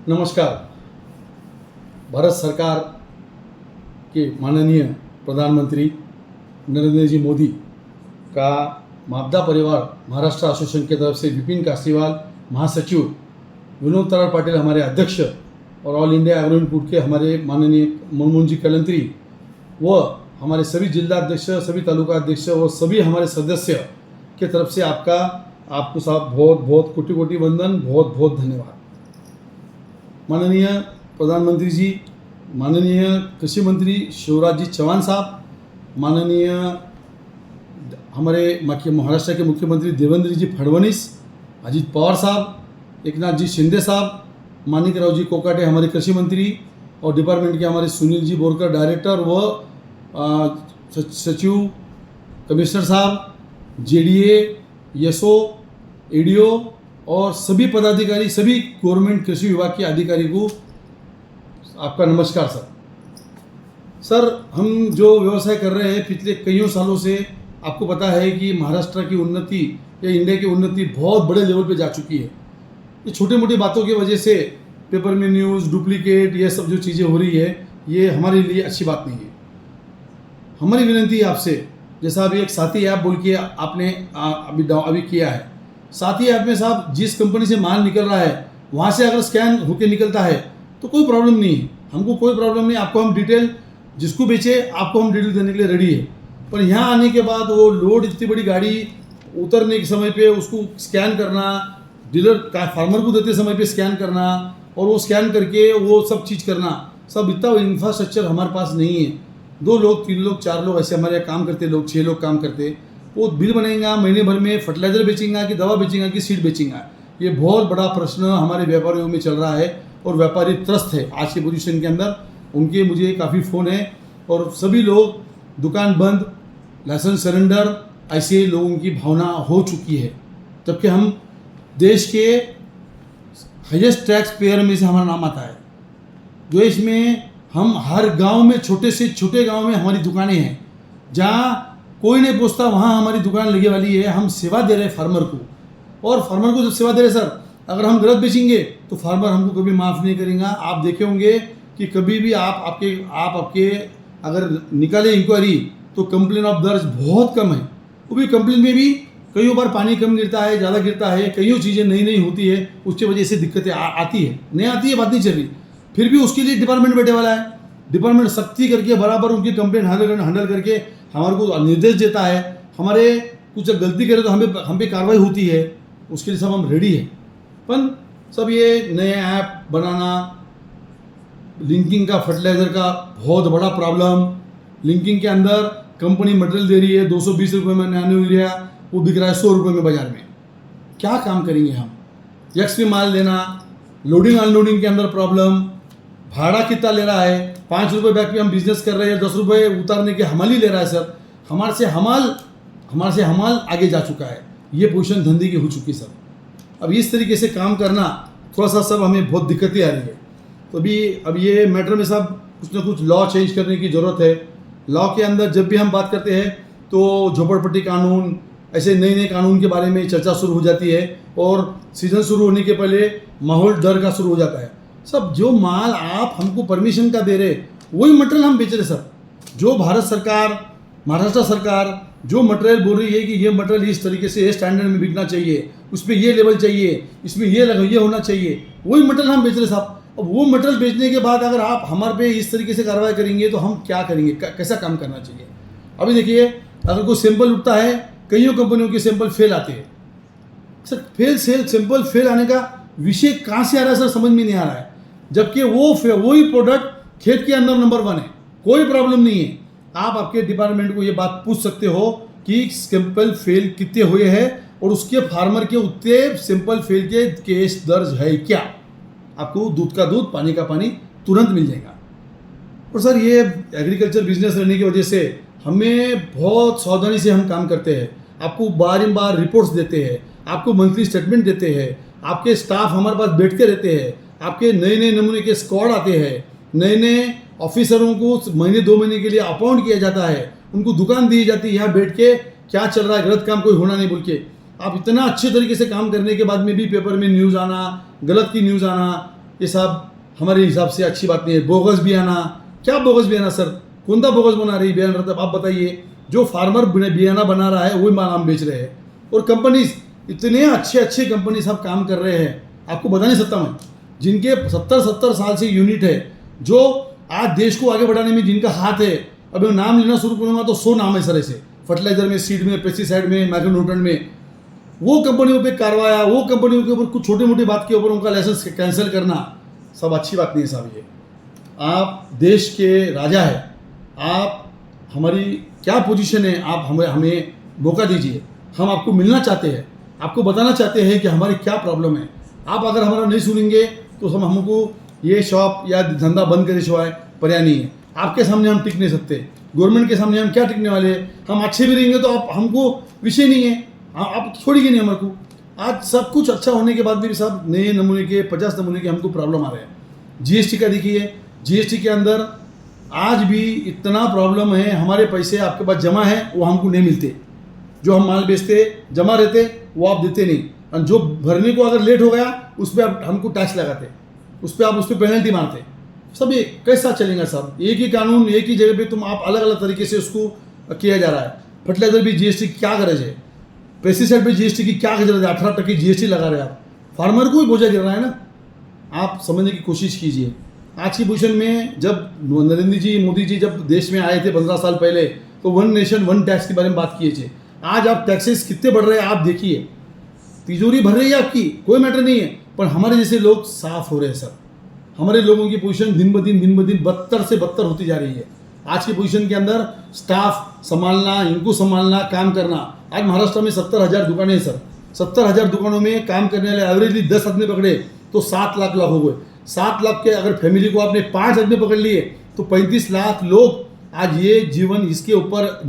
नमस्कार। भारत सरकार के माननीय प्रधानमंत्री नरेंद्र जी मोदी का मापदा परिवार महाराष्ट्र एसोसिएशन की तरफ से विपिन कासीवाल महासचिव, विनोद तरार पाटिल हमारे अध्यक्ष और ऑल इंडिया एग्रो इनपुट के हमारे माननीय मनमोहन जी कलंत्री व हमारे सभी जिला अध्यक्ष, सभी तालुका अध्यक्ष और सभी हमारे सदस्य के तरफ से आपको साहब बहुत बहुत कोटि कोटि वंदन, बहुत बहुत धन्यवाद। माननीय प्रधानमंत्री जी, माननीय कृषि मंत्री शिवराज जी चौहान साहब, माननीय हमारे महाराष्ट्र के मुख्यमंत्री देवेंद्र जी फडणवीस, अजित पवार साहब, एकनाथ जी शिंदे साहब, माणिकराव जी कोकाटे हमारे कृषि मंत्री और डिपार्टमेंट के हमारे सुनील जी बोरकर डायरेक्टर व सचिव, कमिश्नर साहब, जेडीए, एसओ, एडीओ और सभी पदाधिकारी, सभी गवर्नमेंट कृषि विभाग के अधिकारी को आपका नमस्कार सर। हम जो व्यवसाय कर रहे हैं पिछले कईयों सालों से, आपको पता है कि महाराष्ट्र की उन्नति या इंडिया की उन्नति बहुत बड़े लेवल पे जा चुकी है। ये छोटी मोटी बातों की वजह से पेपर में न्यूज़, डुप्लीकेट, ये सब जो चीज़ें हो रही है, ये हमारे लिए अच्छी बात नहीं है। हमारी विनती है आपसे, जैसा अभी एक साथी ऐप बोल के आपने अभी किया है, साथी ऐप में साहब जिस कंपनी से माल निकल रहा है वहाँ से अगर स्कैन होके निकलता है तो कोई प्रॉब्लम नहीं है, हमको कोई प्रॉब्लम नहीं। आपको हम डिटेल, जिसको बेचे आपको हम डिटेल देने के लिए रेडी है। पर यहाँ आने के बाद वो लोड, इतनी बड़ी गाड़ी उतरने के समय पे उसको स्कैन करना, डीलर का फार्मर को देते समय पे स्कैन करना और वो स्कैन करके वो सब चीज़ करना, सब इतना इंफ्रास्ट्रक्चर हमारे पास नहीं है। 2 लोग, 3 लोग, 4 लोग ऐसे हमारे यहाँ काम करते लोग, 6 लोग काम करते। वो बिल बनेगा महीने भर में, फर्टिलाइजर बेचेंगे कि दवा बेचेंगे कि सीड बेचेंगे, ये बहुत बड़ा प्रश्न हमारे व्यापारियों में चल रहा है और व्यापारी त्रस्त है आज के पोजीशन के अंदर। उनके मुझे काफ़ी फ़ोन है और सभी लोग दुकान बंद, लाइसेंस सरेंडर, ऐसे लोगों की भावना हो चुकी है। जबकि हम देश के हाईएस्ट टैक्स पेयर में से हमारा नाम आता है। देश में हम हर गांव में, छोटे से छोटे गांव में हमारी दुकानें हैं, जहां कोई नहीं पूछता वहाँ हमारी दुकान लगे वाली है। हम सेवा दे रहे हैं फार्मर को, और फार्मर को जब सेवा दे रहे सर, अगर हम गलत बेचेंगे तो फार्मर हमको कभी माफ़ नहीं करेगा। आप देखे होंगे कि कभी भी आपके अगर निकाले इंक्वायरी तो कंप्लेन ऑफ दर्ज बहुत कम है। वो भी कंप्लेन में भी कई बार पानी कम गिरता है, ज़्यादा गिरता है, कई चीज़ें नई होती है, उसकी वजह से दिक्कतें आती है। नहीं आती है बात नहीं चल रही, फिर भी उसके लिए डिपार्टमेंट बैठे वाला है। डिपार्टमेंट सख्ती करके बराबर उनकी कंप्लेंट हैंडल करके हमारे को निर्देश देता है। हमारे कुछ गलती करे तो हम पे कार्रवाई होती है, उसके लिए सब हम रेडी है। पर सब ये नए ऐप बनाना, लिंकिंग का, फर्टिलाइज़र का बहुत बड़ा प्रॉब्लम। लिंकिंग के अंदर कंपनी मटेरियल दे रही है 220 रुपये में, नैनो यूरिया वो बिक रहा है 100 रुपये में बाज़ार में। क्या काम करेंगे हम? यक्स में माल लेना, लोडिंग अनलोडिंग के अंदर प्रॉब्लम, भाड़ा कितना ले रहा है, 5 रुपये बैग पे हम बिजनेस कर रहे हैं, 10 रुपये उतारने के हमाल ही ले रहा है सर। हमारे से हमाल आगे जा चुका है, ये पोजीशन धंधे की हो चुकी सर। अब इस तरीके से काम करना थोड़ा सा सब हमें बहुत दिक्कतें आ रही है। तो अब ये मैटर में सब कुछ ना कुछ लॉ चेंज करने की ज़रूरत है। लॉ के अंदर जब भी हम बात करते हैं तो झोपड़पट्टी कानून, ऐसे नए कानून के बारे में चर्चा शुरू हो जाती है और सीज़न शुरू होने के पहले माहौल डर का शुरू हो जाता है। सब जो माल आप हमको परमिशन का दे रहे वही मटेरियल हम बेच रहे सर। जो भारत सरकार, महाराष्ट्र सरकार जो मटेरियल बोल रही है कि ये मटेरियल इस तरीके से ये स्टैंडर्ड में बिकना चाहिए, उसमें ये लेवल चाहिए, इसमें ये होना चाहिए, वही मटेरियल हम बेच रहे साहब। अब वो मटेरियल बेचने के बाद अगर आप हमारे पे इस तरीके से कार्रवाई करेंगे तो हम क्या करेंगे? कैसा काम करना चाहिए? अभी देखिए, अगर कोई सैंपल उठता है, कईयों कंपनियों के सैंपल फेल आते हैं सर। सैंपल फेल आने का विषय कहाँ से आ रहा है सर, समझ में नहीं आ रहा है। जबकि वही प्रोडक्ट खेत के अंदर नंबर 1 है, कोई प्रॉब्लम नहीं है। आप आपके डिपार्टमेंट को ये बात पूछ सकते हो कि सैंपल फेल कितने हुए हैं और उसके फार्मर के उतने सैंपल फेल के केस दर्ज है क्या। आपको दूध का दूध, पानी का पानी तुरंत मिल जाएगा। और सर ये एग्रीकल्चर बिजनेस रहने की वजह से हमें बहुत सावधानी से हम काम करते हैं। आपको बार रिपोर्ट्स देते हैं, आपको मंथली स्टेटमेंट देते हैं, आपके स्टाफ हमारे पास बैठते रहते हैं, आपके नए नमूने के स्क्वाड आते हैं, नए ऑफिसरों को महीने 2 महीने के लिए अपॉइंट किया जाता है, उनको दुकान दी जाती है, यहाँ बैठ के क्या चल रहा है, गलत काम कोई होना नहीं बोल के। आप इतना अच्छे तरीके से काम करने के बाद में भी पेपर में न्यूज़ आना, गलत की न्यूज़ आना, ये साहब हमारे हिसाब से अच्छी बात नहीं है। बोगस बियाना, क्या बोगस बियाना सर? कौन सा बोगस बना रही बियाना? मतलब आप बताइए, जो फार्मर बियाना बना रहा है वही माल हम बेच रहे हैं। और कंपनीज, इतने अच्छे अच्छे कंपनी सब काम कर रहे हैं, आपको बता नहीं सकता मैं, जिनके 70-70 साल से यूनिट है, जो आज देश को आगे बढ़ाने में जिनका हाथ है। अब मैं नाम लेना शुरू करूँगा तो 100 नाम है सर ऐसे, फर्टिलाइजर में, सीड में, पेस्टिसाइड में, माइक्रोन्यूट्रेंट में। वो कंपनियों पे कार्रवाई, वो कंपनियों के ऊपर कुछ छोटी मोटी बात के ऊपर उनका लाइसेंस कैंसिल करना, सब अच्छी बात नहीं है साहब। ये आप देश के राजा है, आप हमारी क्या पोजीशन है, आप हमें मौका दीजिए। हम आपको मिलना चाहते हैं, आपको बताना चाहते हैं कि हमारी क्या प्रॉब्लम है। आप अगर हमारा नहीं सुनेंगे तो हमको ये शॉप या धंधा बंद करे सिवाय पर्याय नहीं है। आपके सामने हम टिक नहीं सकते, गवर्नमेंट के सामने हम क्या टिकने वाले हैं? हम अच्छे भी रहेंगे तो आप हमको विषय नहीं है, आप छोड़िए नहीं हमारे को। आज सब कुछ अच्छा होने के बाद भी साहब नए नमूने के 50 नमूने के हमको प्रॉब्लम आ रहे हैं। जीएसटी का देखिए, जीएसटी के अंदर आज भी इतना प्रॉब्लम है, हमारे पैसे आपके पास जमा है वो हमको नहीं मिलते। जो हम माल बेचते जमा रहते वो आप देते नहीं, और जो भरने को अगर लेट हो गया उस पर आप हमको टैक्स लगाते, उस पर आप उस पर पेनल्टी मारते। सब ये कैसा चलेगा साहब? एक ही कानून एक ही जगह पे तुम आप अलग अलग तरीके से उसको किया जा रहा है। फर्टिलाइजर भी जीएसटी क्या गरज है, पेस्टिसाइड पे जीएसटी की क्या गरज है? 18% जीएसटी लगा रहे हैं आप, फार्मर को ही बोझा गिर रहा है ना। आप समझने की कोशिश कीजिए। आज की पोजीशन में जब नरेंद्र जी मोदी जी जब देश में आए थे 15 साल पहले, तो 1 नेशन 1 टैक्स के बारे में बात किए थे। आज आप टैक्सेस कितने बढ़ रहे हैं आप देखिए, तिजोरी भर रही है आपकी, कोई मैटर नहीं है, पर हमारे जैसे लोग साफ हो रहे हैं सर। हमारे लोगों की पोजीशन दिन ब दिन बदतर से बदतर होती जा रही है। आज की पोजीशन के अंदर स्टाफ संभालना, इनको संभालना, काम करना। आज महाराष्ट्र में 70,000 दुकानें हैं सर। 70,000 दुकानों में काम करने वाले एवरेजली 10 आदमी पकड़े तो 7 लाख हो गए। 7 लाख के अगर फैमिली को आपने 5 आदमी पकड़ लिए तो 35 लाख लोग आज ये जीवन इसके ऊपर